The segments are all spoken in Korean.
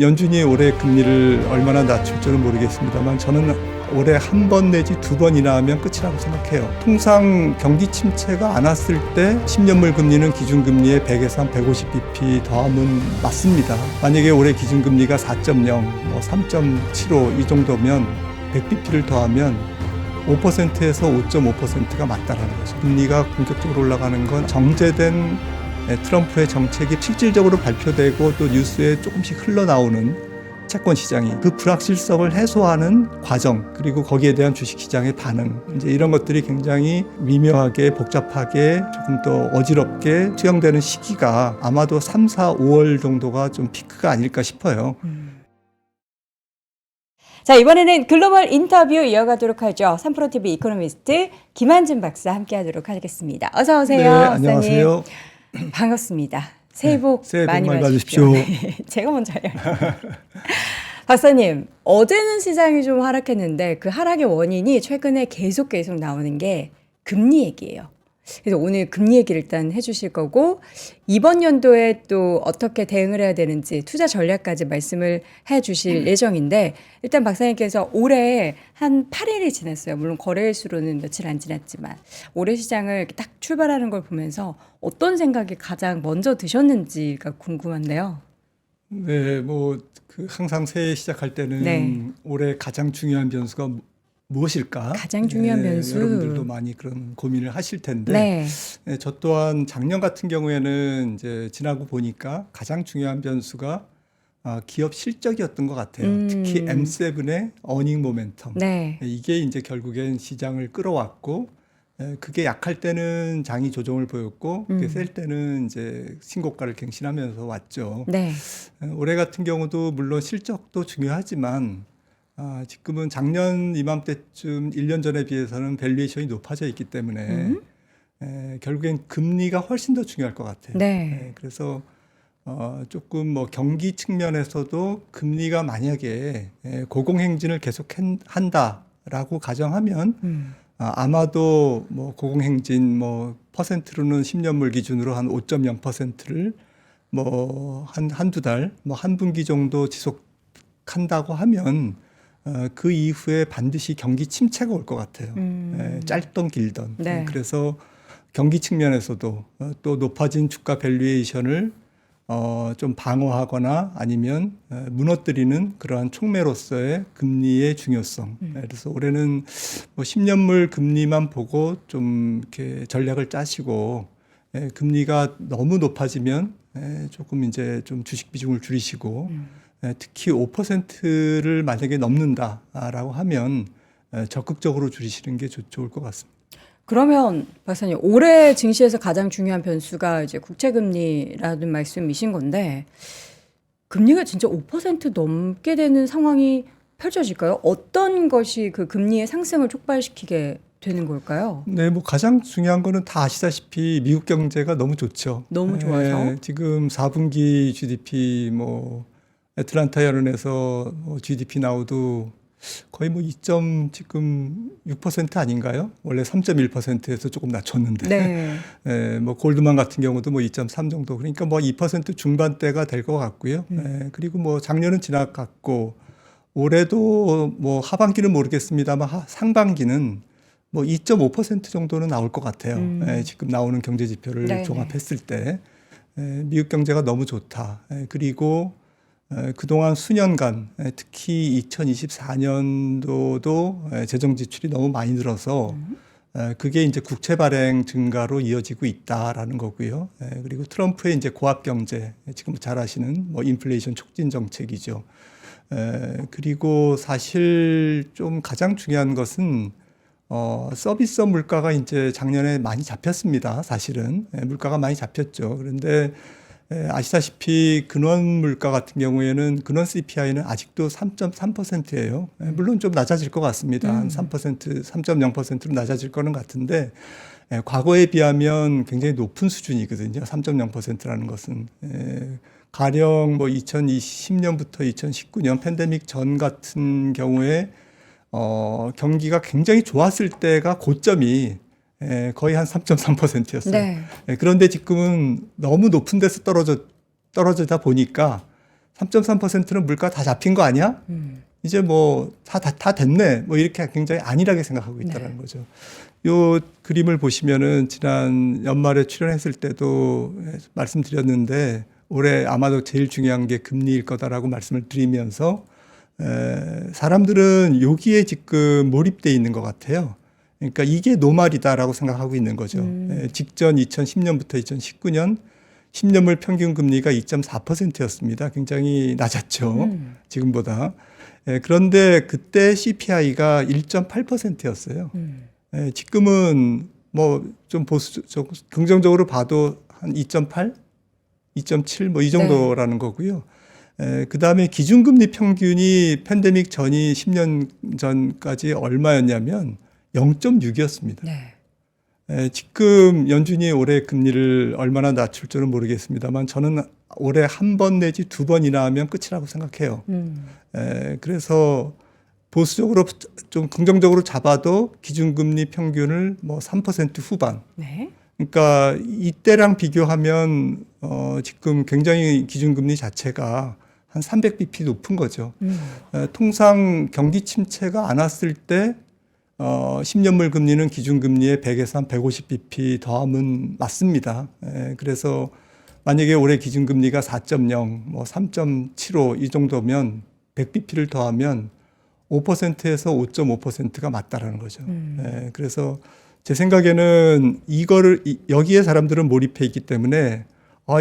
연준이 올해 금리를 얼마나 낮출지는 모르겠습니다만 저는 올해 한 번 내지 두 번이나 하면 끝이라고 생각해요. 통상 경기 침체가 안 왔을 때 10년물 금리는 기준금리에 100에서 한 150bp 더하면 맞습니다. 만약에 올해 기준금리가 4.0, 3.75 이 정도면 100bp를 더하면 5%에서 5.5%가 맞다라는 거죠. 금리가 본격적으로 올라가는 건 정제된 트럼프의 정책이 실질적으로 발표되고 또 뉴스에 조금씩 흘러나오는 채권 시장이 그 불확실성을 해소하는 과정, 그리고 거기에 대한 주식시장의 반응, 이제 이런 것들이 굉장히 미묘하게 복잡하게 조금 더 어지럽게 투영되는 시기가 아마도 3, 4, 5월 정도가 좀 피크가 아닐까 싶어요. 자, 이번에는 글로벌 인터뷰 이어가도록 하죠. 3프로TV 이코노미스트 김한준 박사 함께하도록 하겠습니다. 어서 오세요. 네, 안녕하세요. 반갑습니다. 새해 복 새해 복 많이 많이 받으십시오. 받으십시오. 제가 먼저요. 박사님, 어제는 시장이 좀 하락했는데 그 하락의 원인이 최근에 계속 나오는 게 금리 얘기예요. 그래서 오늘 금리 얘기를 일단 해주실 거고, 이번 연도에 또 어떻게 대응을 해야 되는지 투자 전략까지 말씀을 해주실 예정인데, 일단 박사님께서 올해 한 8일이 지났어요. 물론 거래일수로는 며칠 안 지났지만 올해 시장을 이렇게 딱 출발하는 걸 보면서 어떤 생각이 가장 먼저 드셨는지가 궁금한데요. 네, 항상 새해 시작할 때는 네. 올해 가장 중요한 변수가 무엇일까? 가장 중요한 변수. 여러분들도 많이 그런 고민을 하실 텐데, 네. 저 또한 작년 같은 경우에는 이제 지나고 보니까 가장 중요한 변수가 기업 실적이었던 것 같아요. 특히 M7의 어닝 모멘텀. 네. 이게 이제 결국엔 시장을 끌어왔고, 그게 약할 때는 장이 조정을 보였고, 그게 셀 때는 이제 신고가를 갱신하면서 왔죠. 네. 올해 같은 경우도 물론 실적도 중요하지만 지금은 작년 이맘때쯤 1년 전에 비해서는 밸류에이션이 높아져 있기 때문에 결국엔 금리가 훨씬 더 중요할 것 같아요. 네. 그래서 조금 경기 측면에서도 금리가 만약에 고공행진을 계속 한다라고 가정하면 아마도 고공행진 퍼센트로는 10년물 기준으로 한 5.0%를 한두 달, 한 분기 정도 지속한다고 하면 그 이후에 반드시 경기 침체가 올 것 같아요. 짧던 길던. 네. 그래서 경기 측면에서도 또 높아진 주가 밸류에이션을 좀 방어하거나 아니면 무너뜨리는 그러한 촉매로서의 금리의 중요성. 그래서 올해는 10년물 금리만 보고 좀 이렇게 전략을 짜시고, 금리가 너무 높아지면 조금 이제 좀 주식 비중을 줄이시고, 특히 5%를 만약에 넘는다라고 하면 적극적으로 줄이시는 게 좋을 것 같습니다. 그러면 박사님, 올해 증시에서 가장 중요한 변수가 이제 국채금리라는 말씀이신 건데, 금리가 진짜 5% 넘게 되는 상황이 펼쳐질까요? 어떤 것이 그 금리의 상승을 촉발시키게 되는 걸까요? 네, 가장 중요한 거는 다 아시다시피 미국 경제가 너무 좋죠. 너무 좋아서? 지금 4분기 GDP 애틀란타 여론에서 GDP 나오도 거의 2.6% 아닌가요? 원래 3.1%에서 조금 낮췄는데. 네. 골드만 같은 경우도 2.3 정도. 그러니까 2% 중반대가 될 것 같고요. 그리고 작년은 지나갔고, 올해도 하반기는 모르겠습니다만 상반기는 2.5% 정도는 나올 것 같아요. 지금 나오는 경제 지표를 네네. 종합했을 때. 미국 경제가 너무 좋다. 그리고 그동안 수년간 특히 2024년도도 재정 지출이 너무 많이 늘어서 그게 이제 국채 발행 증가로 이어지고 있다라는 거고요. 그리고 트럼프의 이제 고압 경제, 지금 잘 아시는 인플레이션 촉진 정책이죠. 그리고 사실 좀 가장 중요한 것은 서비스업 물가가 이제 작년에 많이 잡혔습니다. 사실은 물가가 많이 잡혔죠. 그런데 아시다시피 근원 물가 같은 경우에는 근원 CPI는 아직도 3.3%예요. 물론 좀 낮아질 것 같습니다. 한 3%, 3.0%로 낮아질 거는 같은데 과거에 비하면 굉장히 높은 수준이거든요. 3.0%라는 것은. 가령 2020년부터 2019년 팬데믹 전 같은 경우에 경기가 굉장히 좋았을 때가 고점이 거의 한 3.3%였어요. 네. 그런데 지금은 너무 높은 데서 떨어지다 보니까 3.3%는 물가 다 잡힌 거 아니야? 이제 뭐 다 됐네. 뭐 이렇게 굉장히 안일하게 생각하고 있다는 거죠. 요 그림을 보시면은 지난 연말에 출연했을 때도 말씀드렸는데 올해 아마도 제일 중요한 게 금리일 거다라고 말씀을 드리면서 사람들은 여기에 지금 몰입돼 있는 것 같아요. 그러니까 이게 노말이다라고 생각하고 있는 거죠. 직전 2010년부터 2019년 10년물 평균 금리가 2.4%였습니다. 굉장히 낮았죠. 지금보다. 그런데 그때 CPI가 1.8%였어요. 지금은 뭐 좀 긍정적으로 봐도 한 2.8, 2.7 뭐 이 정도라는 거고요. 그 다음에 기준금리 평균이 팬데믹 전이 10년 전까지 얼마였냐면 0.6이었습니다. 지금 연준이 올해 금리를 얼마나 낮출 줄은 모르겠습니다만 저는 올해 한 번 내지 두 번이나 하면 끝이라고 생각해요. 그래서 보수적으로 좀 긍정적으로 잡아도 기준금리 평균을 뭐 3% 후반. 그러니까 이때랑 비교하면 지금 굉장히 기준금리 자체가 한 300bp 높은 거죠. 통상 경기 침체가 안 왔을 때 10년물 금리는 기준금리에 100에서 한 150bp 더하면 맞습니다. 그래서 만약에 올해 기준금리가 4.0, 뭐 3.75 이 정도면 100bp를 더하면 5%에서 5.5%가 맞다라는 거죠. 그래서 제 생각에는 이거를 여기에 사람들은 몰입해 있기 때문에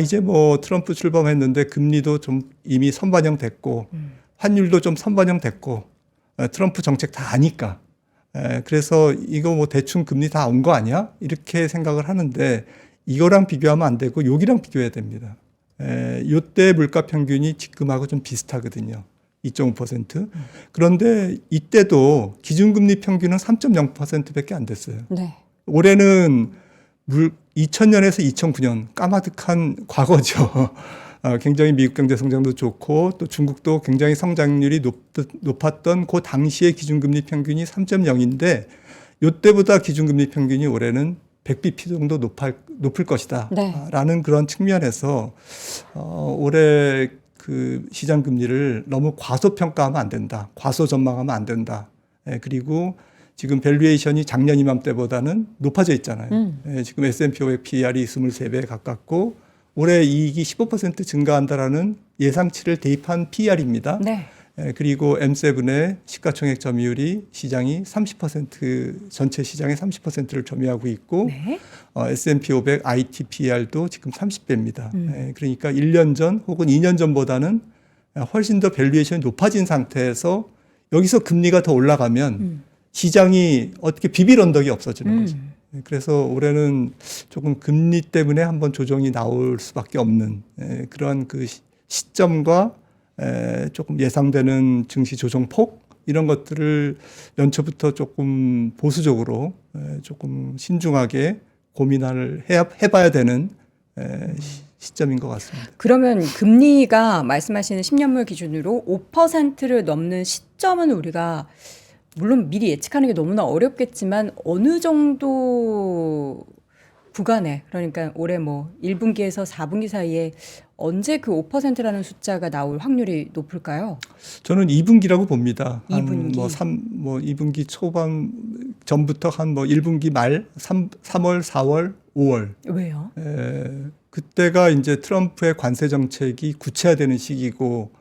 이제 뭐 트럼프 출범했는데 금리도 좀 이미 선반영됐고 환율도 좀 선반영됐고 트럼프 정책 다 아니까 그래서 이거 뭐 대충 금리 다 온 거 아니야? 이렇게 생각을 하는데 이거랑 비교하면 안 되고 여기랑 비교해야 됩니다. 요때 물가 평균이 지금하고 좀 비슷하거든요. 2.5%. 그런데 이때도 기준금리 평균은 3.0%밖에 안 됐어요. 올해는 2000년에서 2009년 까마득한 과거죠. 굉장히 미국 경제 성장도 좋고 또 중국도 굉장히 성장률이 높았던 그 당시의 기준금리 평균이 3.0인데 요때보다 기준금리 평균이 올해는 100bp 정도 높을 것이다. 라는 그런 측면에서 올해 그 시장 금리를 너무 과소평가하면 안 된다. 과소전망하면 안 된다. 그리고 지금 밸류에이션이 작년 이맘때보다는 높아져 있잖아요. 지금 S&P 500 PER이 23배 가깝고 올해 이익이 15% 증가한다라는 예상치를 대입한 PER입니다. 그리고 M7의 시가총액 점유율이 시장이 30% 전체 시장의 30%를 점유하고 있고 S&P 500 IT PER도 지금 30배입니다. 그러니까 1년 전 혹은 2년 전보다는 훨씬 더 밸류에이션이 높아진 상태에서 여기서 금리가 더 올라가면 시장이 어떻게 비빌 언덕이 없어지는 거죠. 그래서 올해는 조금 금리 때문에 한번 조정이 나올 수밖에 없는 그러한 그 시점과 조금 예상되는 증시 조정 폭 이런 것들을 연초부터 조금 보수적으로 조금 신중하게 고민을 해봐야 되는 시점인 것 같습니다. 그러면 금리가 말씀하시는 10년물 기준으로 5%를 넘는 시점은 우리가 물론 미리 예측하는 게 너무나 어렵겠지만 어느 정도 구간에 그러니까 올해 뭐 1분기에서 4분기 사이에 언제 그 5%라는 숫자가 나올 확률이 높을까요? 저는 2분기라고 봅니다. 2분기. 뭐 2분기 초반 전부터 한 뭐 1분기 말 3월, 4월, 5월. 왜요? 그때가 이제 트럼프의 관세 정책이 구체화되는 시기고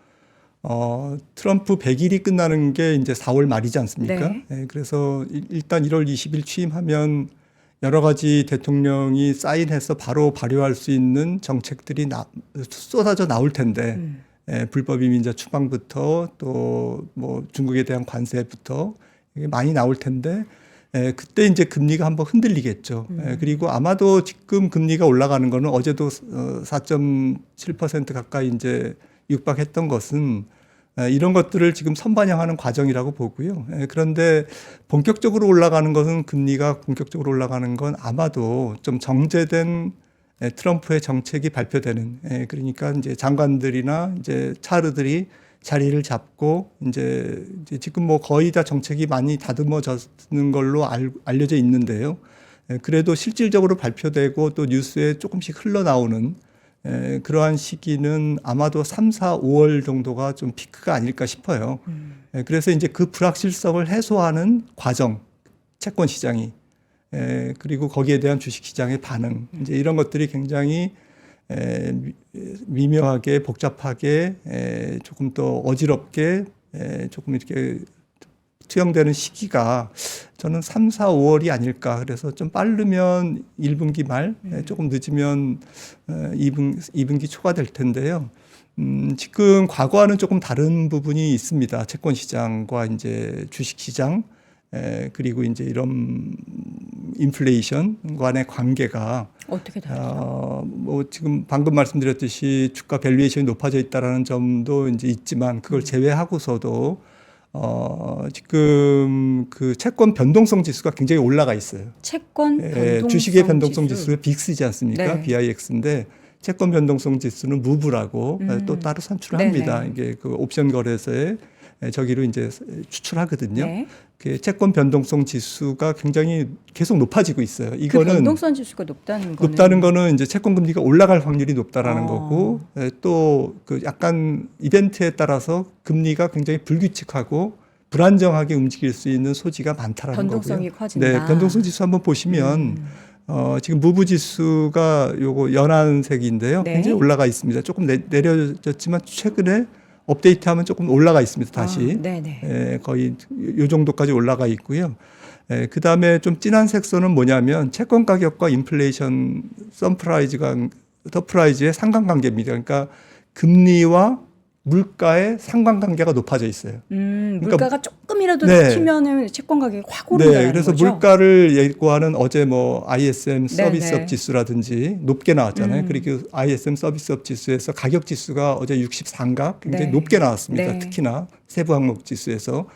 트럼프 100일이 끝나는 게 이제 4월 말이지 않습니까? 그래서 일단 1월 20일 취임하면 여러 가지 대통령이 사인해서 바로 발효할 수 있는 정책들이 쏟아져 나올 텐데 불법 이민자 추방부터 또 뭐 중국에 대한 관세부터 이게 많이 나올 텐데 그때 이제 금리가 한번 흔들리겠죠. 그리고 아마도 지금 금리가 올라가는 거는 어제도 4.7% 가까이 이제 육박했던 것은 이런 것들을 지금 선반영하는 과정이라고 보고요. 그런데 본격적으로 올라가는 것은 금리가 본격적으로 올라가는 건 아마도 좀 정제된 트럼프의 정책이 발표되는 그러니까 이제 장관들이나 이제 차르들이 자리를 잡고 이제 지금 뭐 거의 다 정책이 많이 다듬어졌는 걸로 알려져 있는데요. 그래도 실질적으로 발표되고 또 뉴스에 조금씩 흘러나오는 그러한 시기는 아마도 3, 4, 5월 정도가 좀 피크가 아닐까 싶어요. 그래서 이제 그 불확실성을 해소하는 과정, 채권 시장이 그리고 거기에 대한 주식 시장의 반응, 이제 이런 것들이 굉장히 미묘하게 복잡하게 조금 더 어지럽게 조금 이렇게 투영되는 시기가 저는 3, 4, 5월이 아닐까. 그래서 좀 빠르면 1분기 말, 조금 늦으면 2분기 초가 될 텐데요. 지금 과거와는 조금 다른 부분이 있습니다. 채권 시장과 이제 주식 시장, 그리고 이제 이런 인플레이션 간의 관계가 어떻게 다르죠? 뭐 지금 방금 말씀드렸듯이 주가 밸류에이션이 높아져 있다라는 점도 이제 있지만 그걸 제외하고서도 지금 그 채권 변동성 지수가 굉장히 올라가 있어요. 채권 변동성 주식의 변동성 지수가 빅스지 않습니까? 네. BIX인데 채권 변동성 지수는 무브라고 또 따로 산출을 합니다. 네네. 이게 그 옵션 거래소에 저기로 이제 추출하거든요. 네. 그 채권 변동성 지수가 굉장히 계속 높아지고 있어요. 그 이거는 변동성 지수가 높다는 거는 이제 채권 금리가 올라갈 확률이 높다라는 거고, 또 그 약간 이벤트에 따라서 금리가 굉장히 불규칙하고 불안정하게 움직일 수 있는 소지가 많다라는 변동성이 거고요. 커진다. 네, 변동성 지수 한번 보시면 지금 무브 지수가 요거 연한색인데요. 네. 굉장히 올라가 있습니다. 조금 내려졌지만 최근에 업데이트하면 조금 올라가 있습니다. 다시 네네. 거의 요 정도까지 올라가 있고요. 그 다음에 좀 진한 색소는 뭐냐면 채권 가격과 인플레이션 서프라이즈의 상관관계입니다. 그러니까 금리와 물가의 상관관계가 높아져 있어요. 물가가 조금이라도 네. 튀면은 채권 가격이 확 오른다는 네, 그래서 거죠. 물가를 예고하는 어제 뭐 ISM 서비스업 네네. 지수라든지 높게 나왔잖아요. 그리고 ISM 서비스업 지수에서 가격 지수가 어제 64인가 굉장히 네. 높게 나왔습니다. 네. 특히나 세부 항목 지수에서.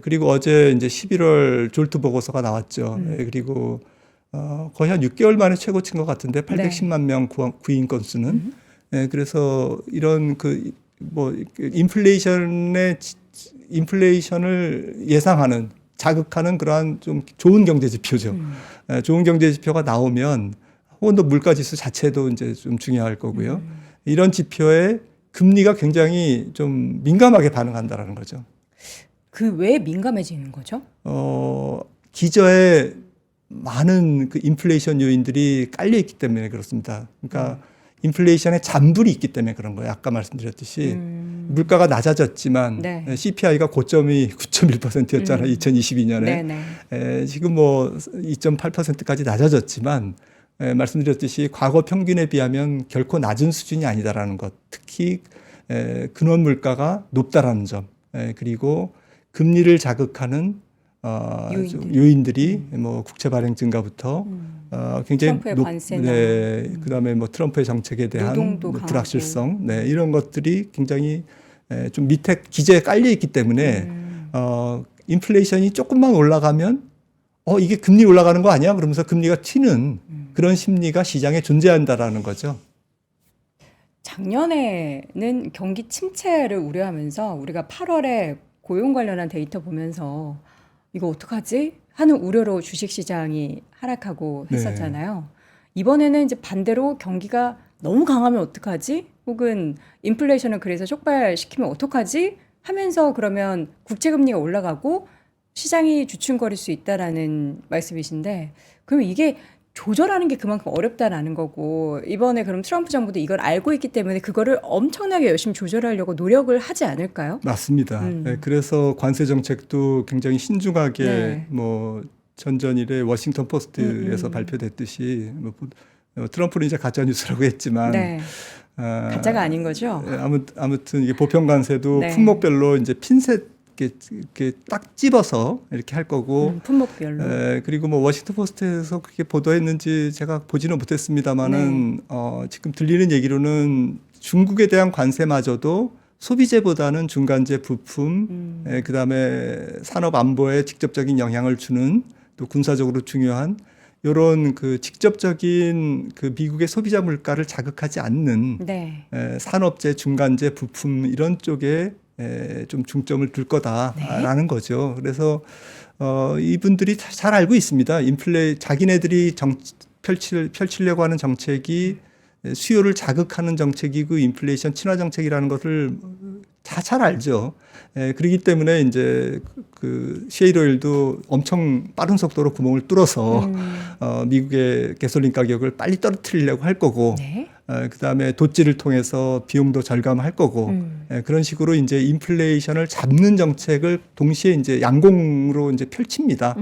그리고 어제 이제 11월 졸트 보고서가 나왔죠. 그리고 거의 한 6개월 만에 최고치인 것 같은데 810만 명 구인 건수는. 그래서 이런 뭐 인플레이션을 예상하는 자극하는 그러한 좀 좋은 경제 지표죠. 좋은 경제 지표가 나오면 혹은 또 물가 지수 자체도 이제 좀 중요할 거고요. 이런 지표에 금리가 굉장히 좀 민감하게 반응한다라는 거죠. 그 왜 민감해지는 거죠? 기저에 많은 그 인플레이션 요인들이 깔려 있기 때문에 그렇습니다. 그러니까 인플레이션의 잔불이 있기 때문에 그런 거예요. 아까 말씀드렸듯이 물가가 낮아졌지만 네. CPI가 고점이 9.1%였잖아요. 2022년에. 네네. 지금 뭐 2.8%까지 낮아졌지만 말씀드렸듯이 과거 평균에 비하면 결코 낮은 수준이 아니다라는 것. 특히 근원 물가가 높다라는 점. 그리고 금리를 자극하는 요인들이 뭐 국채 발행 증가부터 굉장히 트럼프의 관세나 그다음에 뭐 트럼프의 정책에 대한 노동도 뭐 강하고. 불확실성, 이런 것들이 굉장히 좀 밑에 기저에 깔려 있기 때문에 인플레이션이 조금만 올라가면 이게 금리 올라가는 거 아니야? 그러면서 금리가 튀는 그런 심리가 시장에 존재한다라는 거죠. 작년에는 경기 침체를 우려하면서 우리가 8월에 고용 관련한 데이터 보면서 이거 어떡하지? 하는 우려로 주식시장이 하락하고 했었잖아요. 이번에는 이제 반대로 경기가 너무 강하면 어떡하지? 혹은 인플레이션을 그래서 촉발시키면 어떡하지? 하면서 그러면 국채금리가 올라가고 시장이 주춤거릴 수 있다라는 말씀이신데 그럼 이게 조절하는 게 그만큼 어렵다라는 거고 이번에 그럼 트럼프 정부도 이걸 알고 있기 때문에 그거를 엄청나게 열심히 조절하려고 노력을 하지 않을까요? 맞습니다. 그래서 관세 정책도 굉장히 신중하게 네. 뭐 전전일에 워싱턴 포스트에서 발표됐듯이 뭐 트럼프는 이제 가짜 뉴스라고 했지만 네. 가짜가 아닌 거죠? 아무튼 이게 보편 관세도 네. 품목별로 이제 핀셋 이렇게 딱 집어서 이렇게 할 거고 품목별로. 그리고 뭐 워싱턴 포스트에서 그렇게 보도했는지 제가 보지는 못했습니다만은 지금 들리는 얘기로는 중국에 대한 관세마저도 소비재보다는 중간재 부품, 그다음에 산업 안보에 직접적인 영향을 주는 또 군사적으로 중요한 이런 그 직접적인 그 미국의 소비자 물가를 자극하지 않는 네. 산업재, 중간재, 부품 이런 쪽에 좀 중점을 둘 거다라는 거죠. 그래서 이분들이 잘 알고 있습니다. 자기네들이 펼치려고 하는 정책이 수요를 자극하는 정책이고 인플레이션 친화 정책이라는 것을 다 잘 알죠. 그렇기 때문에 이제 그 셰일 오일도 엄청 빠른 속도로 구멍을 뚫어서 미국의 가솔린 가격을 빨리 떨어뜨리려고 할 거고, 네. 그다음에 돛지를 통해서 비용도 절감할 거고, 그런 식으로 이제 인플레이션을 잡는 정책을 동시에 이제 양공으로 이제 펼칩니다.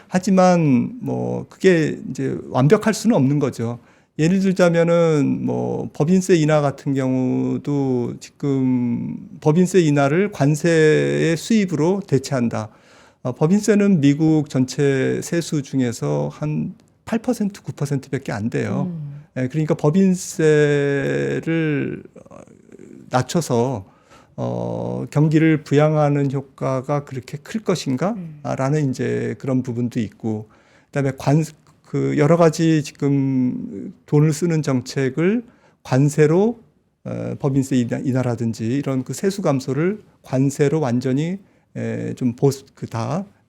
하지만 뭐 그게 이제 완벽할 수는 없는 거죠. 예를 들자면은 뭐 법인세 인하 같은 경우도 지금 법인세 인하를 관세의 수입으로 대체한다. 법인세는 미국 전체 세수 중에서 한 8%, 9%밖에 안 돼요. 그러니까 법인세를 낮춰서 경기를 부양하는 효과가 그렇게 클 것인가? 라는 이제 그런 부분도 있고, 그다음에 그 여러 가지 지금 돈을 쓰는 정책을 관세로 법인세 인하라든지 이런 그 세수 감소를 관세로 완전히 좀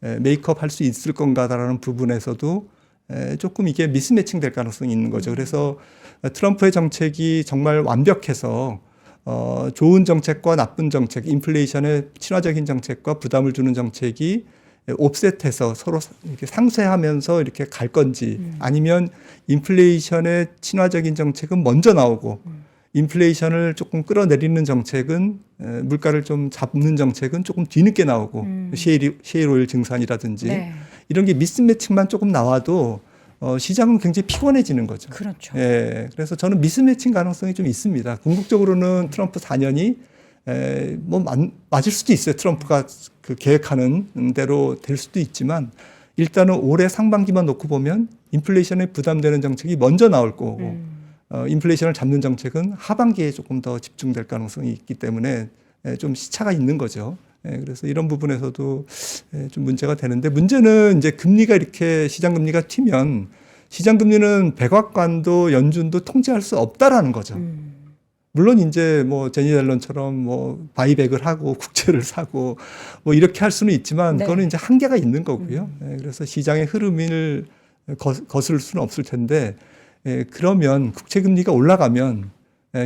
메이크업 할 수 있을 건가라는 부분에서도 조금 이게 미스매칭 될 가능성이 있는 거죠. 그래서 트럼프의 정책이 정말 완벽해서 좋은 정책과 나쁜 정책, 인플레이션의 친화적인 정책과 부담을 주는 정책이 옵셋해서 서로 이렇게 상쇄하면서 이렇게 갈 건지, 아니면 인플레이션의 친화적인 정책은 먼저 나오고 인플레이션을 조금 끌어내리는 정책은 물가를 좀 잡는 정책은 조금 뒤늦게 나오고 셰일 오일 증산이라든지 네. 이런 게 미스매칭만 조금 나와도 시장은 굉장히 피곤해지는 거죠. 그렇죠. 그래서 저는 미스매칭 가능성이 좀 있습니다. 궁극적으로는 트럼프 4년이 뭐 맞을 수도 있어요. 트럼프가 그 계획하는 대로 될 수도 있지만, 일단은 올해 상반기만 놓고 보면 인플레이션에 부담되는 정책이 먼저 나올 거고, 인플레이션을 잡는 정책은 하반기에 조금 더 집중될 가능성이 있기 때문에 좀 시차가 있는 거죠. 그래서 이런 부분에서도 좀 문제가 되는데, 문제는 이제 금리가 이렇게 시장 금리가 튀면 시장 금리는 백악관도 연준도 통제할 수 없다라는 거죠. 물론 이제 뭐 제니 옐런처럼 뭐 바이백을 하고 국채를 사고 뭐 이렇게 할 수는 있지만, 네. 그거는 이제 한계가 있는 거고요. 그래서 시장의 흐름을 거스를 수는 없을 텐데, 그러면 국채 금리가 올라가면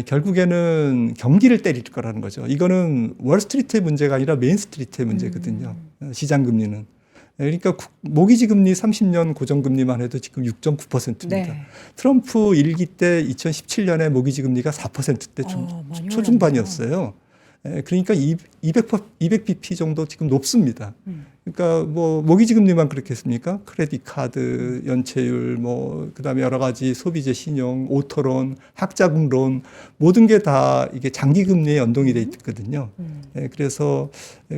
결국에는 경기를 때릴 거라는 거죠. 이거는 월스트리트의 문제가 아니라 메인스트리트의 문제거든요. 시장 금리는. 그러니까 모기지 금리 30년 고정금리만 해도 지금 6.9%입니다. 네. 트럼프 1기 때 2017년에 모기지 금리가 4%대 많이 초중반이었어요. 그러니까 200bp 정도 지금 높습니다. 그러니까 뭐 모기지 금리만 그렇겠습니까? 크레딧 카드, 연체율, 뭐 그다음에 여러 가지 소비재 신용, 오토론, 학자금론 모든 게 다 이게 장기 금리에 연동이 돼 있거든요. 그래서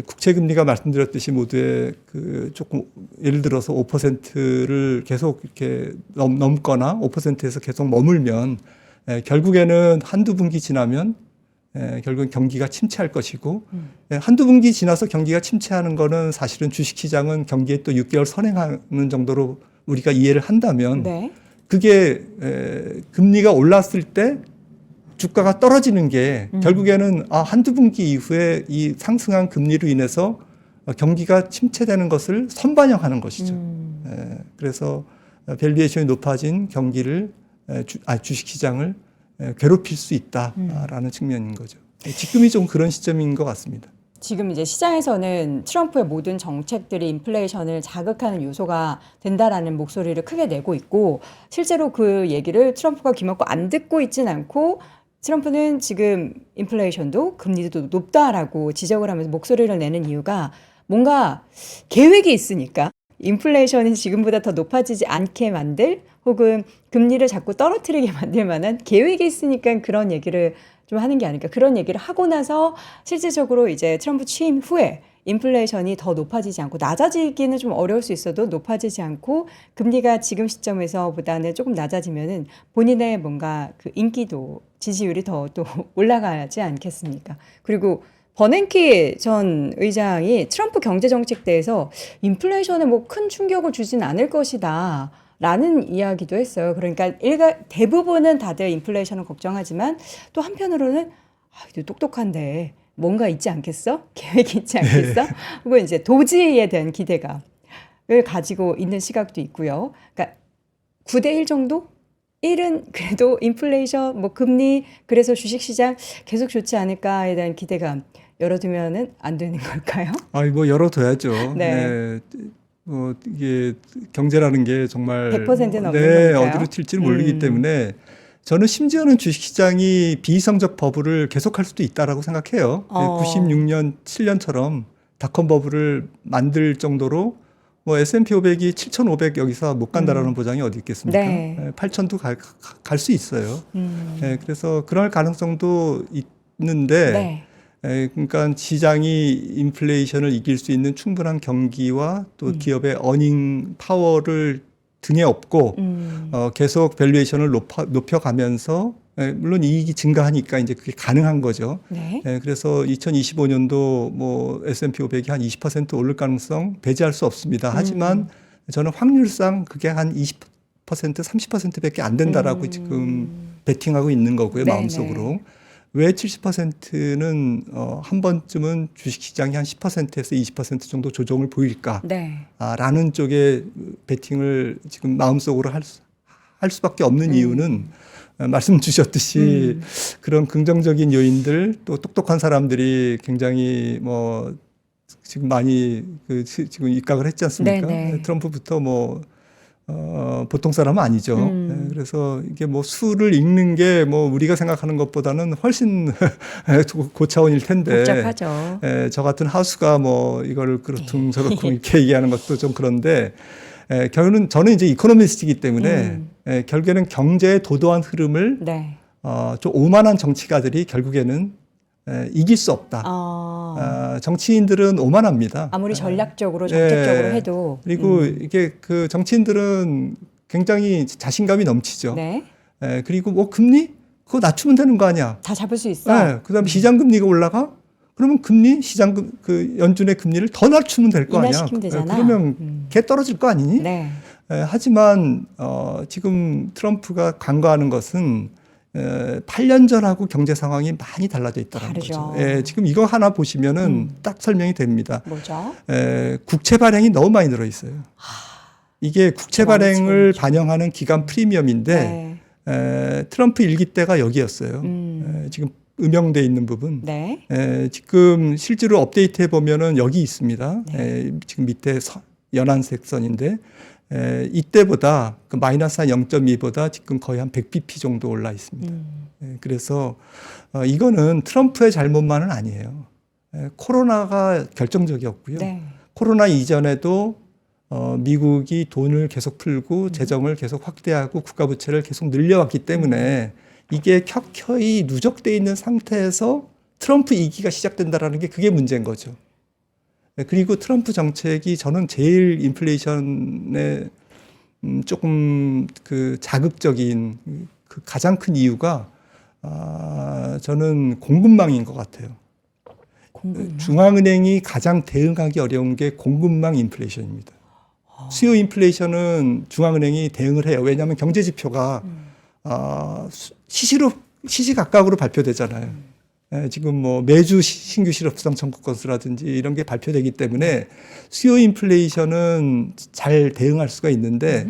국채 금리가 말씀드렸듯이 모두의 그 조금 예를 들어서 5%를 계속 이렇게 넘거나 5%에서 계속 머물면 결국에는 한두 분기 지나면 결국은 경기가 침체할 것이고, 한두 분기 지나서 경기가 침체하는 거는 사실은 주식시장은 경기에 또 6개월 선행하는 정도로 우리가 이해를 한다면, 네. 그게 금리가 올랐을 때 주가가 떨어지는 게 결국에는 한두 분기 이후에 이 상승한 금리로 인해서 경기가 침체되는 것을 선반영하는 것이죠. 그래서 밸류에이션이 높아진 경기를 주식시장을 괴롭힐 수 있다라는 측면인 거죠. 지금이 좀 그런 시점인 것 같습니다. 지금 이제 시장에서는 트럼프의 모든 정책들이 인플레이션을 자극하는 요소가 된다라는 목소리를 크게 내고 있고, 실제로 그 얘기를 트럼프가 귀먹고 안 듣고 있진 않고, 트럼프는 지금 인플레이션도 금리도 높다라고 지적을 하면서 목소리를 내는 이유가 뭔가 계획이 있으니까, 인플레이션이 지금보다 더 높아지지 않게 만들, 혹은 금리를 자꾸 떨어뜨리게 만들 만한 계획이 있으니까 그런 얘기를 좀 하는 게 아닐까. 그런 얘기를 하고 나서 실질적으로 이제 트럼프 취임 후에 인플레이션이 더 높아지지 않고, 낮아지기는 좀 어려울 수 있어도 높아지지 않고 금리가 지금 시점에서보다는 조금 낮아지면은 본인의 뭔가 그 인기도, 지지율이 더 또 올라가지 않겠습니까? 그리고 버냉키 전 의장이 트럼프 경제정책대에서 인플레이션에 뭐 큰 충격을 주진 않을 것이다 라는 이야기도 했어요. 그러니까 대부분은 다들 인플레이션을 걱정하지만, 또 한편으로는 똑똑한데 뭔가 있지 않겠어? 계획이 있지 않겠어? 혹은 이제 도지에 대한 기대감을 가지고 있는 시각도 있고요. 그러니까 9대1 정도? 1은 그래도 인플레이션, 뭐 금리, 그래서 주식시장 계속 좋지 않을까에 대한 기대감 열어두면은 안 되는 걸까요? 뭐 열어둬야죠. 네. 이게 경제라는 게 정말 100%는 없는 네, 거니까요. 어디로 튈지는 모르기 때문에 저는 심지어는 주식시장이 비이성적 버블을 계속할 수도 있다라고 생각해요. 96년, 7년처럼 닷컴 버블을 만들 정도로 뭐 S&P 500이 7,500 여기서 못 간다라는 보장이 어디 있겠습니까? 네. 8,000도 갈 수 있어요. 그래서 그럴 가능성도 있는데 네. 그러니까 시장이 인플레이션을 이길 수 있는 충분한 경기와 또 기업의 어닝 파워를 등에 업고 계속 밸류에이션을 높여가면서 물론 이익이 증가하니까 이제 그게 가능한 거죠. 네. 그래서 2025년도 뭐 S&P 500이 한 20% 오를 가능성 배제할 수 없습니다. 하지만 저는 확률상 그게 한 20% 30%밖에 안 된다라고 지금 베팅하고 있는 거고요. 네, 마음속으로. 왜 70%는 한 번쯤은 주식시장이 한 10%에서 20% 정도 조정을 보일까? 네. 라는 쪽에 베팅을 지금 마음속으로 할 수밖에 없는 이유는 말씀 주셨듯이 그런 긍정적인 요인들 또 똑똑한 사람들이 굉장히 뭐 지금 많이 지금 입각을 했지 않습니까? 네네. 트럼프부터 뭐 보통 사람은 아니죠. 그래서 이게 뭐 수를 읽는 게 뭐 우리가 생각하는 것보다는 훨씬 고차원일 텐데. 복잡하죠. 저 같은 하수가 뭐 이거를 그렇든 저렇든 이렇게 얘기하는 것도 좀 그런데 결국은 저는 이제 이코노미스트이기 때문에 결국에는 경제의 도도한 흐름을 네. 좀 오만한 정치가들이 결국에는 이길 수 없다. 정치인들은 오만합니다. 아무리 전략적으로 정책적으로 해도 그리고 이게 그 정치인들은 굉장히 자신감이 넘치죠. 네. 그리고 뭐 금리 그거 낮추면 되는 거 아니야. 다 잡을 수 있어. 그다음에 시장 금리가 올라가? 그러면 금리 시장 그 연준의 금리를 더 낮추면 될 거 아니야. 인하시키면 되잖아. 그러면 개 떨어질 거 아니니? 네. 하지만 지금 트럼프가 간과하는 것은 8년 전하고 경제 상황이 많이 달라져 있다는 다르죠. 거죠. 지금 이거 하나 보시면은 딱 설명이 됩니다. 뭐죠? 국채 발행이 너무 많이 들어 있어요. 이게 국채 발행을 반영하는 기간 프리미엄인데 트럼프 일기 때가 여기였어요. 지금 음영돼 있는 부분. 네. 지금 실제로 업데이트해 보면은 여기 있습니다. 지금 밑에 연한색 선인데 이때보다 그 마이너스 한 0.2보다 지금 거의 한 100bp 정도 올라 있습니다. 그래서 이거는 트럼프의 잘못만은 아니에요. 코로나가 결정적이었고요. 네. 코로나 이전에도 미국이 돈을 계속 풀고 재정을 계속 확대하고 국가 부채를 계속 늘려왔기 때문에 이게 켜켜이 누적돼 있는 상태에서 트럼프 2기가 시작된다라는 게 그게 문제인 거죠. 그리고 트럼프 정책이 저는 제일 인플레이션에 조금 그 자극적인 그 가장 큰 이유가 저는 공급망인 것 같아요. 공급망. 중앙은행이 가장 대응하기 어려운 게 공급망 인플레이션입니다. 수요 인플레이션은 중앙은행이 대응을 해요. 왜냐하면 경제 지표가 시시각각으로 발표되잖아요. 지금 뭐 매주 신규 실업수당 청구 건수라든지 이런 게 발표되기 때문에 수요 인플레이션은 잘 대응할 수가 있는데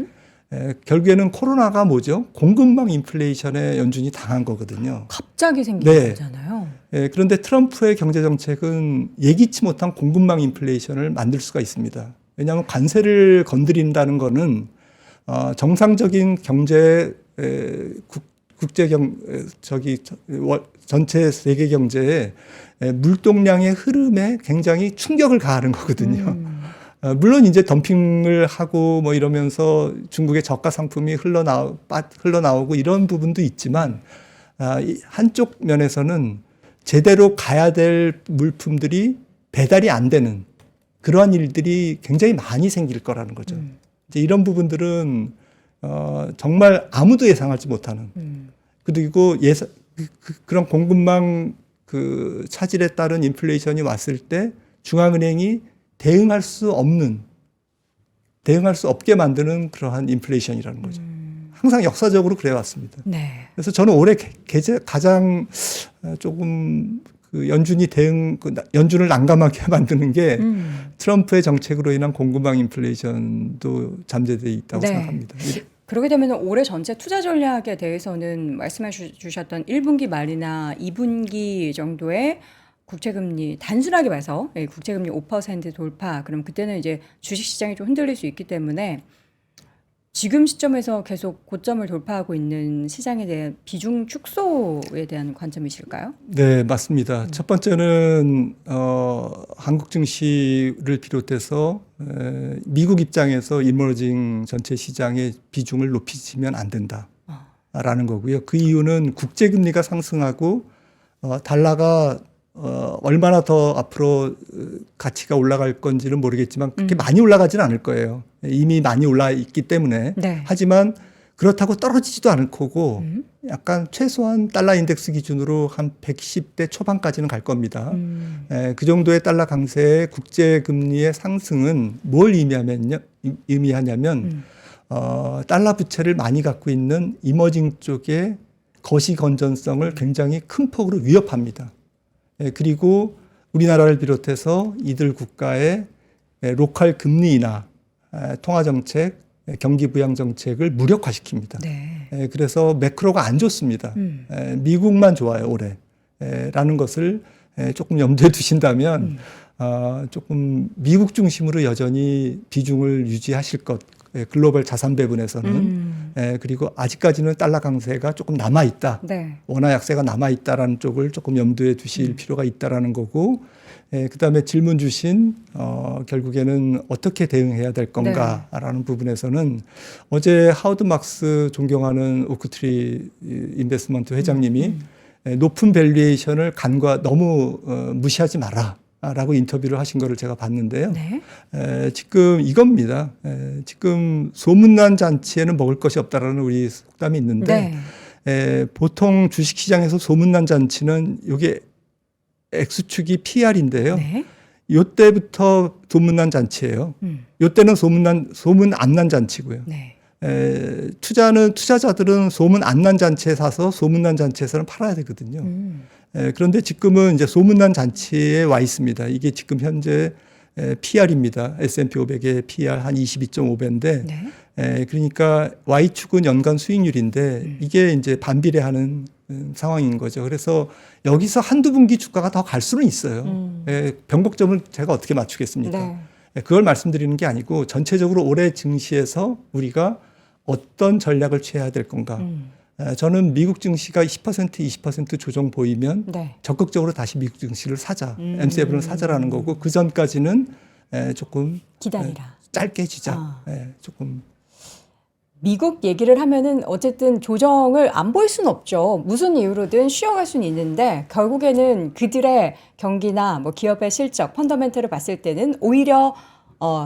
결국에는 코로나가 뭐죠? 공급망 인플레이션에 연준이 당한 거거든요. 갑자기 생긴 거잖아요. 그런데 트럼프의 경제 정책은 예기치 못한 공급망 인플레이션을 만들 수가 있습니다. 왜냐하면 관세를 건드린다는 거는 정상적인 경제 전체 세계 경제에 물동량의 흐름에 굉장히 충격을 가하는 거거든요. 물론 이제 덤핑을 하고 뭐 이러면서 중국의 저가 상품이 흘러나오고 이런 부분도 있지만 한쪽 면에서는 제대로 가야 될 물품들이 배달이 안 되는 그러한 일들이 굉장히 많이 생길 거라는 거죠. 이제 이런 부분들은 정말 아무도 예상하지 못하는 그리고 그런 공급망 그 차질에 따른 인플레이션이 왔을 때 중앙은행이 대응할 수 없게 만드는 그러한 인플레이션이라는 거죠. 항상 역사적으로 그래 왔습니다. 네. 그래서 저는 올해 가장 조금 그 연준을 난감하게 만드는 게 트럼프의 정책으로 인한 공급망 인플레이션도 잠재되어 있다고 생각합니다. 그렇게 되면 올해 전체 투자 전략에 대해서는 말씀해 주셨던 1분기 말이나 2분기 정도의 국채금리 단순하게 봐서 국채금리 5% 돌파 그럼 그때는 이제 주식시장이 좀 흔들릴 수 있기 때문에 지금 시점에서 계속 고점을 돌파하고 있는 시장에 대한 비중 축소에 대한 관점이실까요? 네, 맞습니다. 첫 번째는 한국 증시를 비롯해서 미국 입장에서 이머징 전체 시장의 비중을 높이시면 안 된다라는 거고요. 그 이유는 국제 금리가 상승하고 달러가 얼마나 더 앞으로 가치가 올라갈 건지는 모르겠지만 그렇게 많이 올라가지는 않을 거예요. 이미 많이 올라 있기 때문에. 네. 하지만 그렇다고 떨어지지도 않을 거고 약간 최소한 달러 인덱스 기준으로 한 110대 초반까지는 갈 겁니다. 그 정도의 달러 강세의 국제 금리의 상승은 뭘 의미하냐면 달러 부채를 많이 갖고 있는 이머징 쪽의 거시 건전성을 굉장히 큰 폭으로 위협합니다. 그리고 우리나라를 비롯해서 이들 국가의 로컬 금리 인하, 통화 정책, 경기 부양 정책을 무력화시킵니다. 네. 그래서 매크로가 안 좋습니다. 미국만 좋아요, 올해. 라는 것을 조금 염두에 두신다면 조금 미국 중심으로 여전히 비중을 유지하실 것. 글로벌 자산 배분에서는 그리고 아직까지는 달러 강세가 조금 남아 있다. 네. 원화 약세가 남아 있다라는 쪽을 조금 염두에 두실 필요가 있다라는 거고, 그다음에 질문 주신 결국에는 어떻게 대응해야 될 건가라는 부분에서는 어제 하워드 막스 존경하는 오크트리 인베스먼트 회장님이 높은 밸류에이션을 너무 무시하지 마라. 라고 인터뷰를 하신 거를 제가 봤는데요. 네. 지금 이겁니다. 지금 소문난 잔치에는 먹을 것이 없다라는 우리 속담이 있는데 보통 주식시장에서 소문난 잔치는 이게 X축이 PR인데요. 네. 요때부터 소문난 잔치예요. 요때는 소문 안 난 잔치고요. 네. 투자자들은 소문 안 난 잔치에 사서 소문난 잔치에서는 팔아야 되거든요. 그런데 지금은 이제 소문난 잔치에 와 있습니다. 이게 지금 현재 PR입니다. S&P 500의 PR 한 22.5배인데, 그러니까 Y축은 연간 수익률인데 이게 이제 반비례하는 상황인 거죠. 그래서 여기서 한두 분기 주가가 더 갈 수는 있어요. 변곡점을 제가 어떻게 맞추겠습니까? 그걸 말씀드리는 게 아니고 전체적으로 올해 증시에서 우리가 어떤 전략을 취해야 될 건가. 저는 미국 증시가 10% 20% 조정 보이면 적극적으로 다시 미국 증시를 사자. M7을 사자라는 거고 그 전까지는 조금 기다리라. 짧게 해주자. 조금. 미국 얘기를 하면은 어쨌든 조정을 안 보일 수는 없죠. 무슨 이유로든 쉬어갈 수는 있는데 결국에는 그들의 경기나 뭐 기업의 실적, 펀더멘털을 봤을 때는 오히려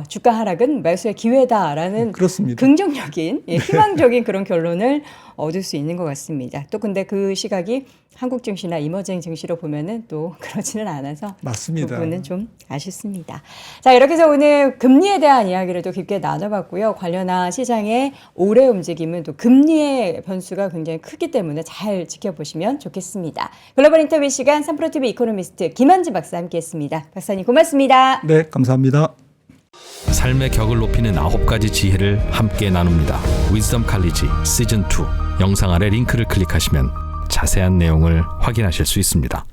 주가 하락은 매수의 기회다라는 그렇습니다. 긍정적인 희망적인 그런 결론을 얻을 수 있는 것 같습니다. 또 근데 그 시각이 한국 증시나 이머징 증시로 보면은 또 그렇지는 않아서 맞습니다. 그 부분은 좀 아쉽습니다. 자, 이렇게 해서 오늘 금리에 대한 이야기를 또 깊게 나눠봤고요. 관련한 시장의 올해 움직임은 또 금리의 변수가 굉장히 크기 때문에 잘 지켜보시면 좋겠습니다. 글로벌 인터뷰 시간 3프로TV 이코노미스트 김한진 박사 함께했습니다. 박사님 고맙습니다. 네, 감사합니다. 삶의 격을 높이는 9가지 지혜를 함께 나눕니다. 위즈덤 칼리지 시즌 2 영상 아래 링크를 클릭하시면 자세한 내용을 확인하실 수 있습니다.